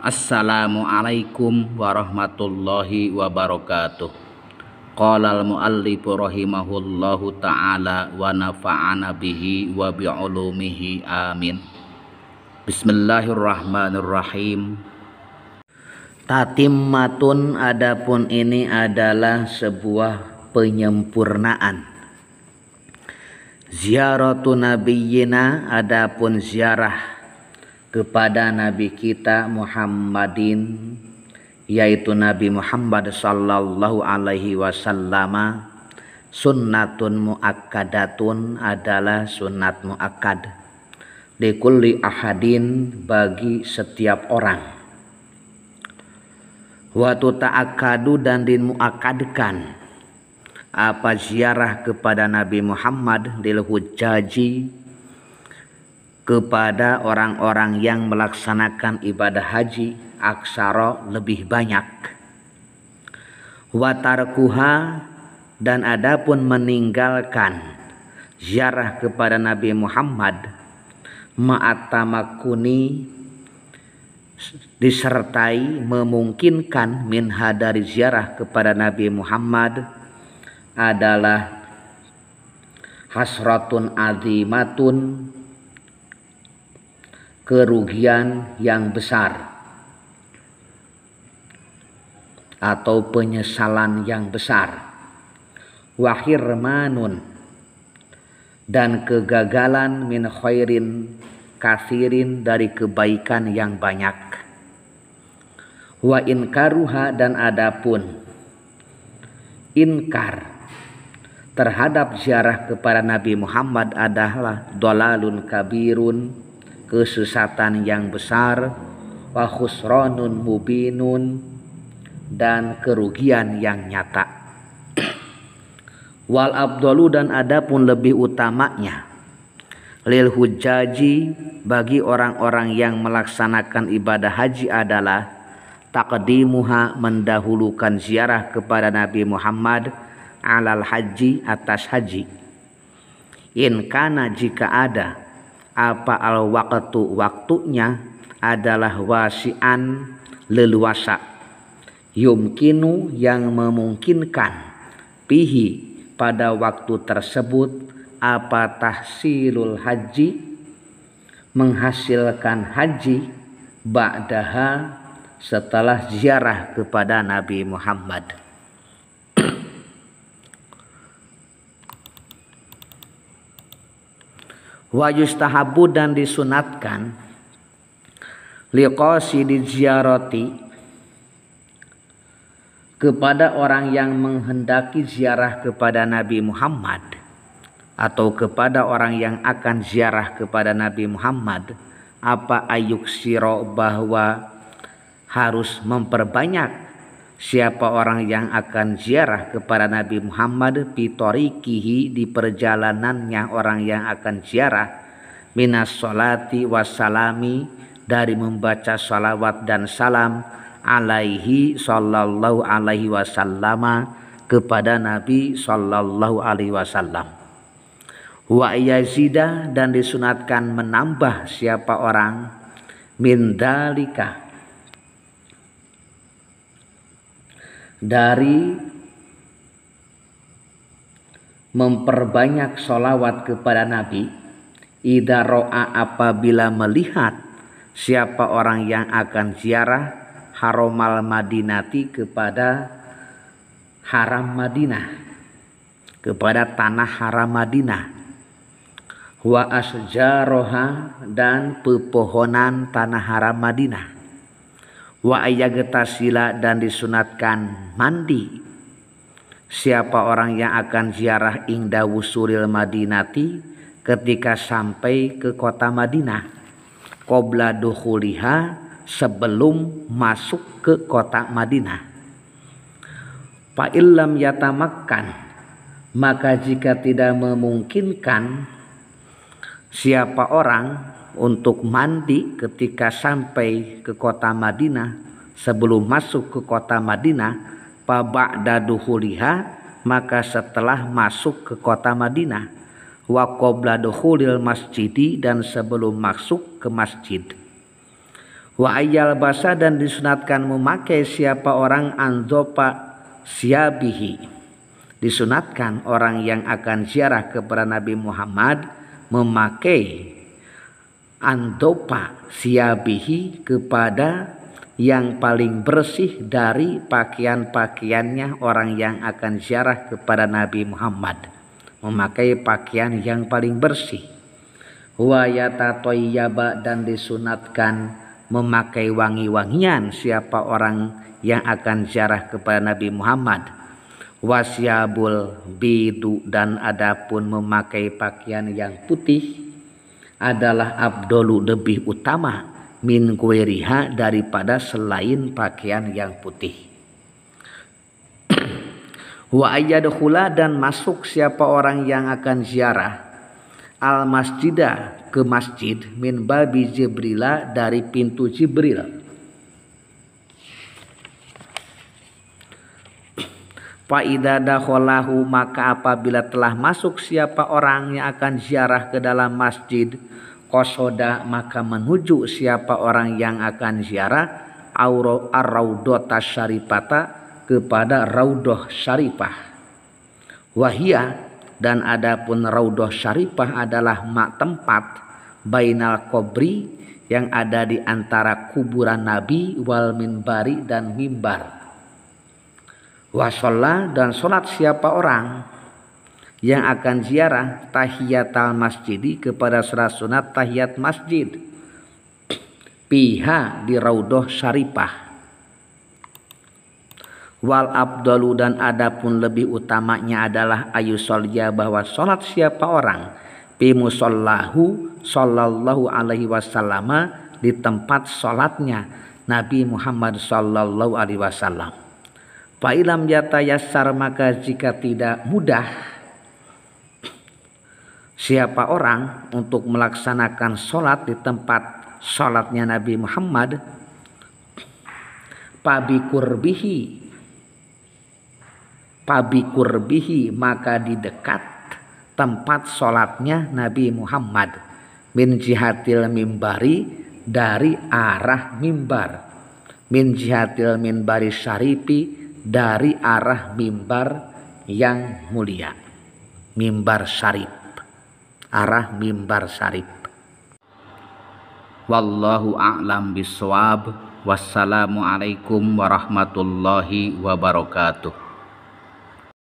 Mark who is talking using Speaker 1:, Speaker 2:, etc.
Speaker 1: Assalamualaikum warahmatullahi wabarakatuh. Qala al-muallifu rahimahullahu ta'ala wa nafa'ana bihi wa bi'ulumihi amin. Bismillahirrahmanirrahim. Tatimmatun, adapun ini adalah sebuah penyempurnaan. Ziaratu nabiyyina, adapun ziarah kepada Nabi kita Muhammadin, yaitu Nabi Muhammad sallallahu alaihi wasallam, sunnatun muakkadatun, adalah sunat muakkad, likulli ahadin, bagi setiap orang. Wa tuta'akkadu, dan dimuakkadkan apa ziarah kepada Nabi Muhammad lil hujjaji, kepada orang-orang yang melaksanakan ibadah haji, aksara, lebih banyak. Wa tarkuha, dan adapun meninggalkan ziarah kepada Nabi Muhammad, ma'atamakuni, disertai memungkinkan, minha, dari ziarah kepada Nabi Muhammad, adalah hasratun azimatun, kerugian yang besar atau penyesalan yang besar. Wahirmanun, dan kegagalan, min khairin kathirin, dari kebaikan yang banyak. Wa inkaruha, dan adapun inkar terhadap ziarah kepada Nabi Muhammad adalah dolalun kabirun, kesesatan yang besar, wa khusranun mubinun, dan kerugian yang nyata. Wal abdalu, dan adapun lebih utamanya, lil hujjaji, bagi orang-orang yang melaksanakan ibadah haji, adalah taqdimuha, mendahulukan ziarah kepada Nabi Muhammad, alal haji, atas haji. In kana, jika ada apa al waqtu, waktunya adalah wasi'an, leluasa, yumkinu, yang memungkinkan, pihi, pada waktu tersebut, apa tahsilul haji, menghasilkan haji, ba'daha, setelah ziarah kepada Nabi Muhammad. Wa yustahabu, dan disunatkan, liqasidi ziyarati, kepada orang yang menghendaki ziarah kepada Nabi Muhammad, atau kepada orang yang akan ziarah kepada Nabi Muhammad, apa ayuksiro, bahwa harus memperbanyak siapa orang yang akan ziarah kepada Nabi Muhammad, pitorikihi, di perjalanannya orang yang akan ziarah, minas sholati wassalami, dari membaca salawat dan salam, alaihi, sallallahu alaihi wasallam, kepada Nabi sallallahu alaihi wasallam. Wa yazida, dan disunatkan menambah siapa orang, min dalika, dari memperbanyak sholawat kepada Nabi, idza ro'a, apabila melihat siapa orang yang akan ziarah, haromal madinati, kepada haram Madinah, kepada tanah haram Madinah. Wa asjaroha, dan pepohonan tanah haram Madinah. Wa ayyagetasila, dan disunatkan mandi siapa orang yang akan ziarah, ingda wusulil madinati, ketika sampai ke kota Madinah, qabla dukhuliha, sebelum masuk ke kota Madinah. Fa illam yatamakkan, maka jika tidak memungkinkan siapa orang untuk mandi ketika sampai ke kota Madinah, sebelum masuk ke kota Madinah, fa ba'da dukhuliha, maka setelah masuk ke kota Madinah, wa qabla dukhulil masjidi, dan sebelum masuk ke masjid. Wa ayyal basa dan disunatkan memakai siapa orang andopa siabihi. Disunatkan orang yang akan ziarah kepada Nabi Muhammad memakai andopa siabihi kepada yang paling bersih dari pakaian-pakaiannya orang yang akan ziarah kepada Nabi Muhammad. Memakai pakaian yang paling bersih. Wa yatatayyaba dan disunatkan memakai wangi-wangian siapa orang yang akan ziarah kepada Nabi Muhammad. Wasyabul bidu dan adapun memakai pakaian yang putih adalah abdolu lebih utama min kueriha daripada selain pakaian yang putih. Wa ayyadkhula dan masuk siapa orang yang akan ziarah al masjidah ke masjid min babi Jibrila dari pintu Jibril. Fa idza dakhalahu maka apabila telah masuk siapa orang yang akan ziarah ke dalam masjid qasoda maka menuju siapa orang yang akan ziarah ar-raudhata syarifata kepada raudhah syarifah. Wahia dan adapun raudhah syarifah adalah tempat bainal qabri yang ada di antara kuburan Nabi wal minbari dan mimbar. Wasalla dan sholat siapa orang yang akan ziarah tahiyatal masjidi kepada salat sunat tahiyat masjid piha di raudhah syarifah. Wal abdalu dan adapun lebih utamanya adalah ayusolya bahwa sholat siapa orang pi musallahu sallallahu alaihi wasallam di tempat sholatnya Nabi Muhammad sallallahu alaihi wasallam. Fa ilam yatayassar maka jika tidak mudah siapa orang untuk melaksanakan sholat di tempat sholatnya Nabi Muhammad pabikurbihi maka di dekat tempat sholatnya Nabi Muhammad min jihatil mimbari dari arah mimbar min jihatil mimbari syarifi dari arah mimbar yang mulia mimbar syarif arah mimbar syarif. Wallahu a'lam bishawab. Wassalamualaikum warahmatullahi wabarakatuh.